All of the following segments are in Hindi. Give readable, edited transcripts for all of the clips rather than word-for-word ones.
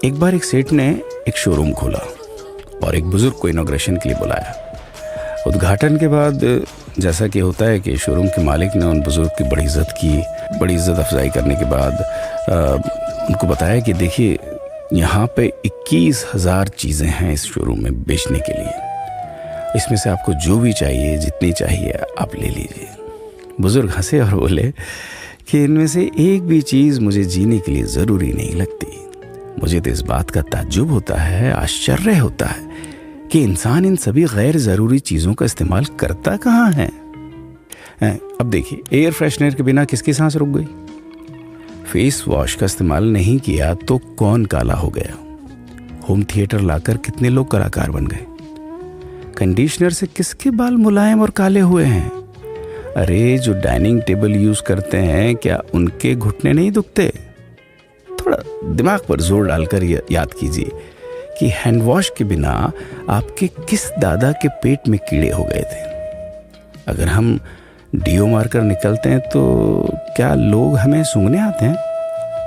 एक बार एक सेठ ने एक शोरूम खोला और एक बुजुर्ग को इनॉग्रेशन के लिए बुलाया। उद्घाटन के बाद जैसा कि होता है कि शोरूम के मालिक ने उन बुजुर्ग की बड़ी इज्जत की। बड़ी इज्जत अफजाई करने के बाद उनको बताया कि देखिए, यहाँ पे 21,000 चीज़ें हैं इस शोरूम में बेचने के लिए। इसमें से आपको जो भी चाहिए, जितनी चाहिए आप ले लीजिए। बुजुर्ग हंसे और बोले कि इनमें से एक भी चीज़ मुझे जीने के लिए ज़रूरी नहीं लगती। मुझे तो इस बात का ताज्जुब होता है, आश्चर्य होता है कि इंसान इन सभी गैर ज़रूरी चीज़ों का इस्तेमाल करता कहाँ है। अब देखिए, एयर फ्रेशनर के बिना किसकी सांस रुक गई? फेस वॉश का इस्तेमाल नहीं किया तो कौन काला हो गया? होम थिएटर लाकर कितने लोग कलाकार बन गए? कंडीशनर से किसके बाल मुलायम और काले हुए हैं? अरे, जो डाइनिंग टेबल यूज़ करते हैं, क्या उनके घुटने नहीं दुखते? थोड़ा दिमाग पर जोर डालकर याद कीजिए कि हैंड वॉश के बिना आपके किस दादा के पेट में कीड़े हो गए थे। अगर हम डीओ मारकर निकलते हैं तो क्या लोग हमें सूंघने आते हैं?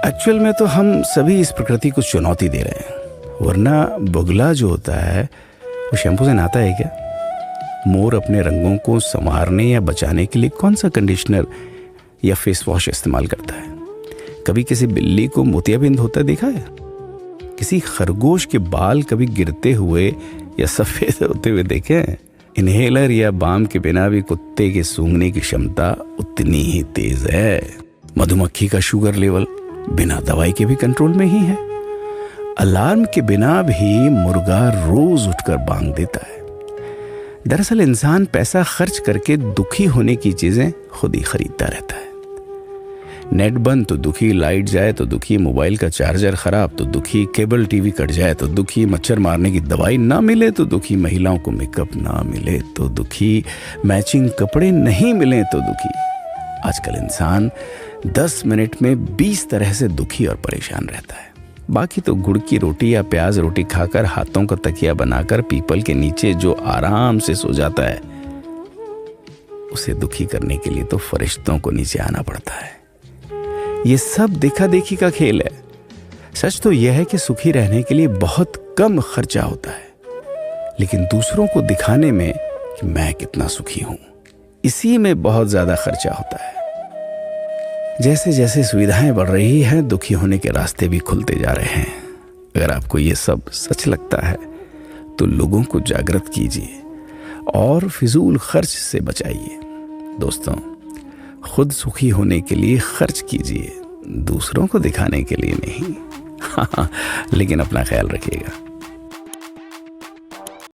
एक्चुअल में तो हम सभी इस प्रकृति को चुनौती दे रहे हैं, वरना बगुला जो होता है वो शैम्पू से नहाता है क्या? मोर अपने रंगों को संवारने या बचाने के लिए कौन सा कंडीशनर या फेस वॉश इस्तेमाल करता है? कभी किसी बिल्ली को मोतियाबिंद होता देखा है? किसी खरगोश के बाल कभी गिरते हुए या सफ़ेद होते हुए देखे हैं? इनहेलर या बाम के बिना भी कुत्ते के सूंघने की क्षमता उतनी ही तेज है। मधुमक्खी का शुगर लेवल बिना दवाई के भी कंट्रोल में ही है। अलार्म के बिना भी मुर्गा रोज उठकर बांग देता है। दरअसल इंसान पैसा खर्च करके दुखी होने की चीजें खुद ही खरीदता रहता है। नेट बंद तो दुखी, लाइट जाए तो दुखी, मोबाइल का चार्जर खराब तो दुखी, केबल टीवी कट जाए तो दुखी, मच्छर मारने की दवाई ना मिले तो दुखी, महिलाओं को मेकअप ना मिले तो दुखी, मैचिंग कपड़े नहीं मिले तो दुखी। आजकल इंसान 10 मिनट में 20 तरह से दुखी और परेशान रहता है। बाकी तो गुड़ की रोटी या प्याज रोटी खाकर हाथों का तकिया बनाकर पीपल के नीचे जो आराम से सो जाता है, उसे दुखी करने के लिए तो फरिश्तों को नीचे आना पड़ता है। ये सब देखा देखी का खेल है। सच तो यह है कि सुखी रहने के लिए बहुत कम खर्चा होता है, लेकिन दूसरों को दिखाने में कि मैं कितना सुखी हूं, इसी में बहुत ज्यादा खर्चा होता है। जैसे जैसे सुविधाएं बढ़ रही हैं, दुखी होने के रास्ते भी खुलते जा रहे हैं। अगर आपको ये सब सच लगता है तो लोगों को जागृत कीजिए और फिजूल खर्च से बचाइए। दोस्तों, खुद सुखी होने के लिए खर्च कीजिए, दूसरों को दिखाने के लिए नहीं। लेकिन अपना ख्याल रखिएगा।